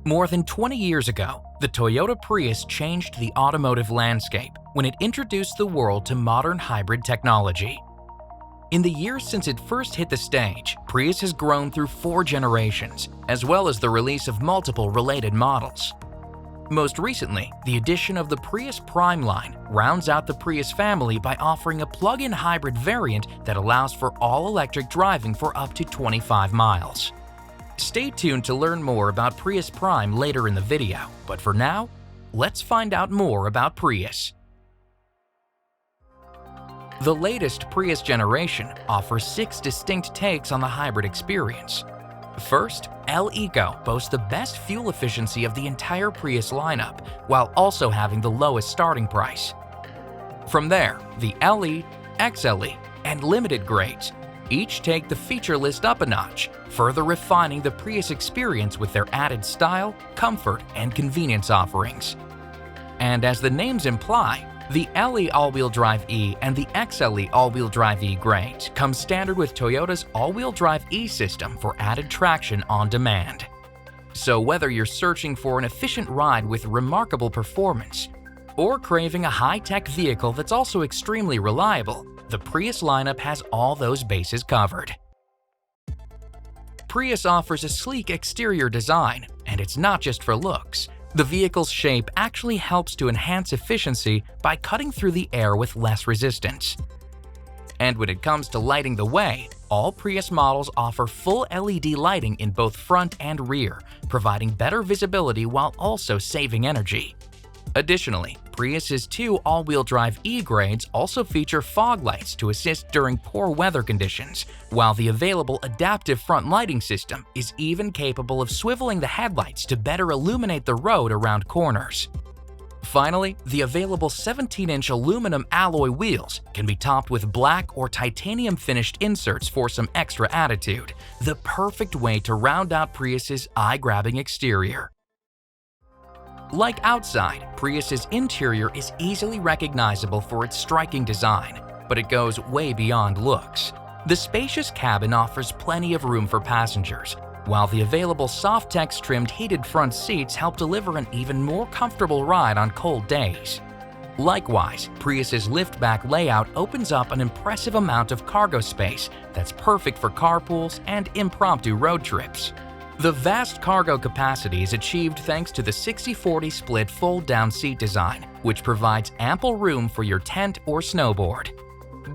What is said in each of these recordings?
More than 20 years ago, the Toyota Prius changed the automotive landscape when it introduced the world to modern hybrid technology. In the years since it first hit the stage, Prius has grown through 4 generations, as well as the release of multiple related models. Most recently, the addition of the Prius Prime line rounds out the Prius family by offering a plug-in hybrid variant that allows for all-electric driving for up to 25 miles. Stay tuned to learn more about Prius Prime later in the video, but for now, let's find out more about Prius. The latest Prius generation offers 6 distinct takes on the hybrid experience. First, L-Eco boasts the best fuel efficiency of the entire Prius lineup, while also having the lowest starting price. From there, the LE, XLE, and Limited grades each take the feature list up a notch, further refining the Prius experience with their added style, comfort, and convenience offerings. And as the names imply, the LE All-Wheel Drive E and the XLE All-Wheel Drive E grades come standard with Toyota's All-Wheel Drive E system for added traction on demand. So whether you're searching for an efficient ride with remarkable performance, or craving a high-tech vehicle that's also extremely reliable, the Prius lineup has all those bases covered. Prius offers a sleek exterior design, and it's not just for looks. The vehicle's shape actually helps to enhance efficiency by cutting through the air with less resistance. And when it comes to lighting the way, all Prius models offer full LED lighting in both front and rear, providing better visibility while also saving energy. Additionally, Prius's 2 all-wheel drive E grades also feature fog lights to assist during poor weather conditions, while the available adaptive front lighting system is even capable of swiveling the headlights to better illuminate the road around corners. Finally, the available 17-inch aluminum alloy wheels can be topped with black or titanium-finished inserts for some extra attitude, the perfect way to round out Prius's eye-grabbing exterior. Like outside, Prius's interior is easily recognizable for its striking design, but it goes way beyond looks. The spacious cabin offers plenty of room for passengers, while the available Softex-trimmed heated front seats help deliver an even more comfortable ride on cold days. Likewise, Prius's liftback layout opens up an impressive amount of cargo space that's perfect for carpools and impromptu road trips. The vast cargo capacity is achieved thanks to the 60/40 split fold-down seat design, which provides ample room for your tent or snowboard.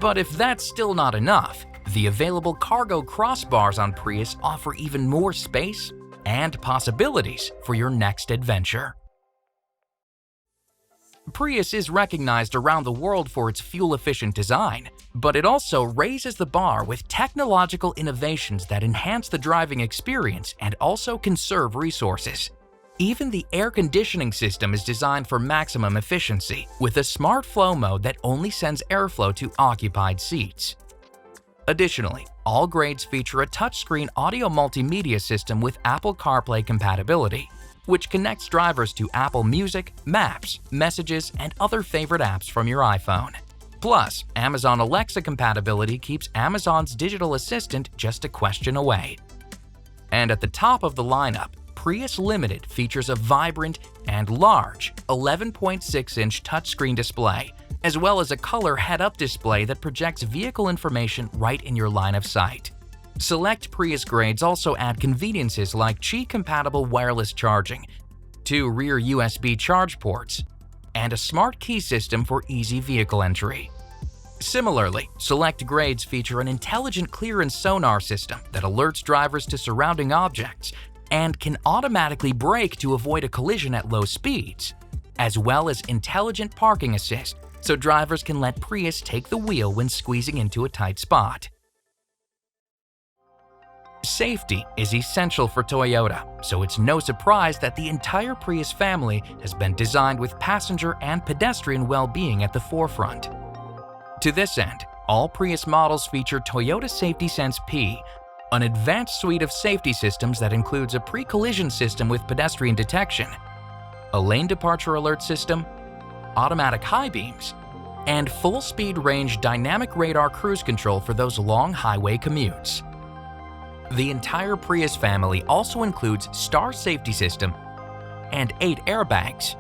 But if that's still not enough, the available cargo crossbars on Prius offer even more space and possibilities for your next adventure. Prius is recognized around the world for its fuel-efficient design, but it also raises the bar with technological innovations that enhance the driving experience and also conserve resources. Even the air conditioning system is designed for maximum efficiency, with a smart flow mode that only sends airflow to occupied seats. Additionally, all grades feature a touchscreen audio multimedia system with Apple CarPlay compatibility, which connects drivers to Apple Music, Maps, Messages, and other favorite apps from your iPhone. Plus, Amazon Alexa compatibility keeps Amazon's digital assistant just a question away. And at the top of the lineup, Prius Limited features a vibrant and large 11.6-inch touchscreen display, as well as a color head-up display that projects vehicle information right in your line of sight. Select Prius grades also add conveniences like Qi-compatible wireless charging, 2 rear USB charge ports, and a smart key system for easy vehicle entry. Similarly, select grades feature an intelligent clearance sonar system that alerts drivers to surrounding objects and can automatically brake to avoid a collision at low speeds, as well as intelligent parking assist so drivers can let Prius take the wheel when squeezing into a tight spot. Safety is essential for Toyota, so it's no surprise that the entire Prius family has been designed with passenger and pedestrian well-being at the forefront. To this end, all Prius models feature Toyota Safety Sense P, an advanced suite of safety systems that includes a pre-collision system with pedestrian detection, a lane departure alert system, automatic high beams, and full-speed range dynamic radar cruise control for those long highway commutes. The entire Prius family also includes Star Safety System, and 8 airbags,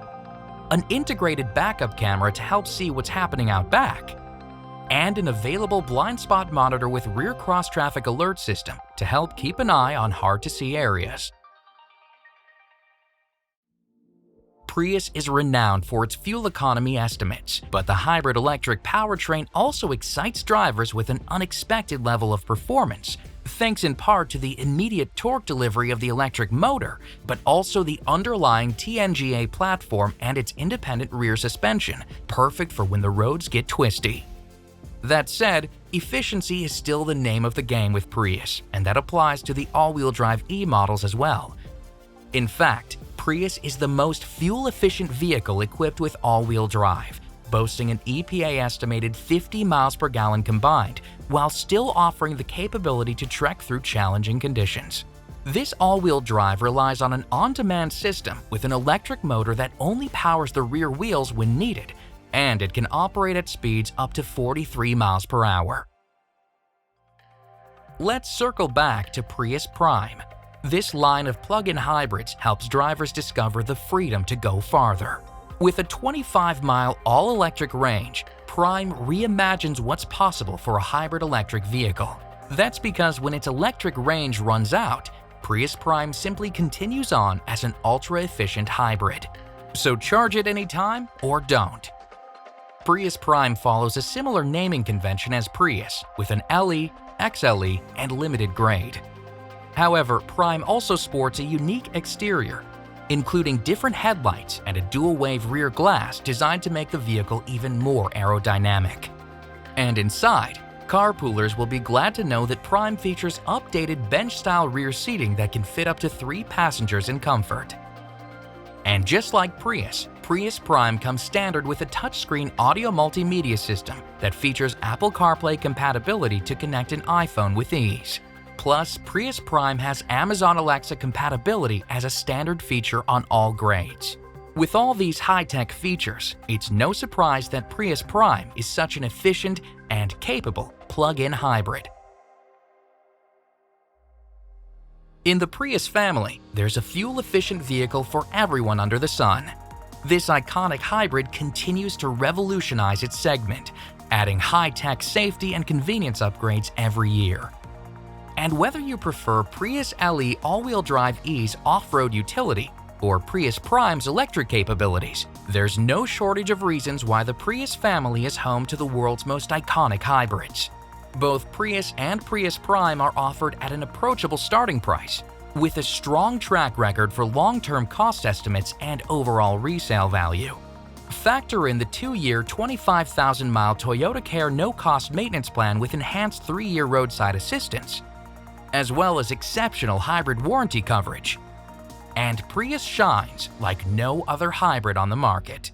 an integrated backup camera to help see what's happening out back, and an available blind spot monitor with rear cross-traffic alert system to help keep an eye on hard-to-see areas. Prius is renowned for its fuel economy estimates, but the hybrid electric powertrain also excites drivers with an unexpected level of performance, thanks in part to the immediate torque delivery of the electric motor, but also the underlying TNGA platform and its independent rear suspension, perfect for when the roads get twisty. That said, efficiency is still the name of the game with Prius, and that applies to the all-wheel drive E models as well. In fact, Prius is the most fuel-efficient vehicle equipped with all-wheel drive, boasting an EPA-estimated 50 miles per gallon combined, while still offering the capability to trek through challenging conditions. This all-wheel drive relies on an on-demand system with an electric motor that only powers the rear wheels when needed, and it can operate at speeds up to 43 miles per hour. Let's circle back to Prius Prime. This line of plug-in hybrids helps drivers discover the freedom to go farther. With a 25-mile all-electric range, Prime reimagines what's possible for a hybrid electric vehicle. That's because when its electric range runs out, Prius Prime simply continues on as an ultra-efficient hybrid. So charge it anytime or don't. Prius Prime follows a similar naming convention as Prius, with an LE, XLE, and limited grade. However, Prime also sports a unique exterior, including different headlights and a dual-wave rear glass designed to make the vehicle even more aerodynamic. And inside, carpoolers will be glad to know that Prime features updated bench-style rear seating that can fit up to 3 passengers in comfort. And just like Prius, Prius Prime comes standard with a touchscreen audio multimedia system that features Apple CarPlay compatibility to connect an iPhone with ease. Plus, Prius Prime has Amazon Alexa compatibility as a standard feature on all grades. With all these high-tech features, it's no surprise that Prius Prime is such an efficient and capable plug-in hybrid. In the Prius family, there's a fuel-efficient vehicle for everyone under the sun. This iconic hybrid continues to revolutionize its segment, adding high-tech safety and convenience upgrades every year. And whether you prefer Prius LE all-wheel drive E's off-road utility or Prius Prime's electric capabilities, there's no shortage of reasons why the Prius family is home to the world's most iconic hybrids. Both Prius and Prius Prime are offered at an approachable starting price, with a strong track record for long-term cost estimates and overall resale value. Factor in the 2-year, 25,000-mile Toyota Care no-cost maintenance plan with enhanced 3-year roadside assistance, as well as exceptional hybrid warranty coverage. And Prius shines like no other hybrid on the market.